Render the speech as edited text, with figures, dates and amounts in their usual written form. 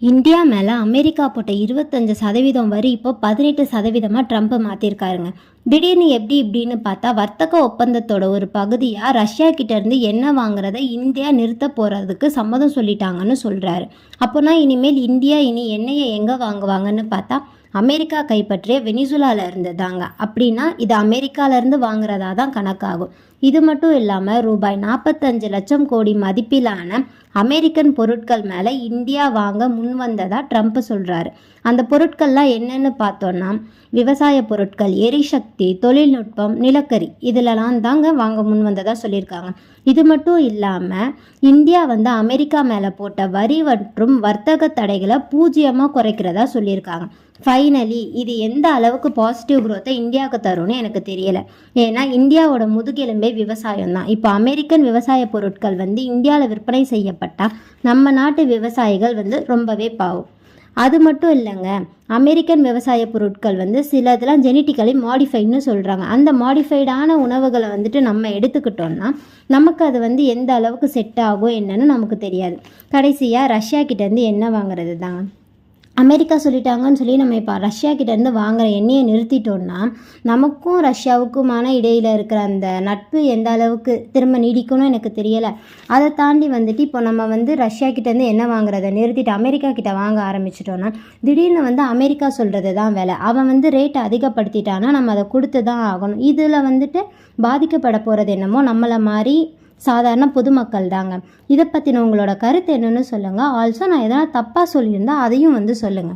India மேலே America போட்ட 25% வரி இப்போ 18% ட்ரம்ப் மாற்றிருக்காருங்க. திடீர்னு எப்படி இப்படின்னு பார்த்தா வர்த்தக ஒப்பந்தத்தோட ஒரு பகுதியாக ரஷ்யா கிட்டேருந்து எண்ணெய் வாங்குறத இந்தியா நிறுத்த போகிறதுக்கு சம்மதம் சொல்லிட்டாங்கன்னு சொல்கிறாரு. அப்போனா இனிமேல் இந்தியா இனி எண்ணெயை எங்கே வாங்குவாங்கன்னு பார்த்தா அமெரிக்கா கைப்பற்றிய வெனிசுலாவில் இருந்து தாங்க. அப்படின்னா இது அமெரிக்காவிலேருந்து வாங்குறதா தான் கணக்காகும். இது மட்டும் இல்லாமல் ரூபாய் 45 லட்சம் கோடி மதிப்பிலான அமெரிக்கன் பொருட்கள் மேலே இந்தியா வாங்க முன் வந்ததா ட்ரம்ப் சொல்கிறாரு. அந்த பொருட்கள்லாம் என்னென்னு பார்த்தோன்னா விவசாய பொருட்கள், எரிசக்தி, தொழில்நுட்பம், நிலக்கரி இதிலலாம் தாங்க வாங்க முன் வந்ததாக சொல்லியிருக்காங்க. இது மட்டும் இல்லாமல் இந்தியா அமெரிக்கா மேலே போட்ட வரி மற்றும் வர்த்தக தடைகளை பூஜ்ஜியமாக குறைக்கிறதா சொல்லியிருக்காங்க. ஃபைனலி இது எந்த அளவுக்கு பாசிட்டிவ் க்ரோத்தை இந்தியாவுக்கு தரும்னு எனக்கு தெரியலை. ஏன்னா இந்தியாவோட முதுகெலும்பே விவசாயம் தான். இப்போ அமெரிக்கன் விவசாய பொருட்கள் இந்தியாவில் விற்பனை செய்யப்பட்டால் நம்ம நாட்டு விவசாயிகள் ரொம்பவே பாவம். அது மட்டும் இல்லைங்க, அமெரிக்கன் விவசாய பொருட்கள் சில இதெல்லாம் ஜெனட்டிக்கலி மாடிஃபைடுன்னு சொல்கிறாங்க. அந்த மாடிஃபைடான உணவுகளை நம்ம எடுத்துக்கிட்டோம்னா நமக்கு அது எந்த அளவுக்கு செட் ஆகும் என்னன்னு நமக்கு தெரியாது. கடைசியாக ரஷ்யா கிட்டேருந்து எண்ணெய் வாங்குறது தாங்க. அமெரிக்கா சொல்லிட்டாங்கன்னு சொல்லி நம்ம இப்போ ரஷ்யா கிட்டேருந்து வாங்குகிற எண்ணெயை நிறுத்திட்டோம்னா நமக்கும் ரஷ்யாவுக்குமான இடையில் இருக்கிற அந்த நட்பு எந்த அளவுக்கு திரும்ப நீடிக்கும்னு எனக்கு தெரியலை. அதை தாண்டி இப்போ நம்ம ரஷ்யா கிட்டேருந்து எண்ணெய் வாங்குறதை நிறுத்திட்டு அமெரிக்கா கிட்ட வாங்க ஆரம்பிச்சிட்டோன்னா திடீர்னு அமெரிக்கா சொல்கிறது தான் வேலை. அவன் ரேட்டை அதிகப்படுத்திட்டான்னா நம்ம அதை கொடுத்து தான் ஆகணும். இதில் பாதிக்கப்பட போகிறது என்னமோ நம்மளை மாதிரி சாதாரண பொதுமக்கள் தாங்க. இதை பற்றின உங்களோட கருத்து என்னன்னு சொல்லுங்கள். ஆல்சோ நான் எதனா தப்பாக சொல்லியிருந்தா அதையும் சொல்லுங்கள்.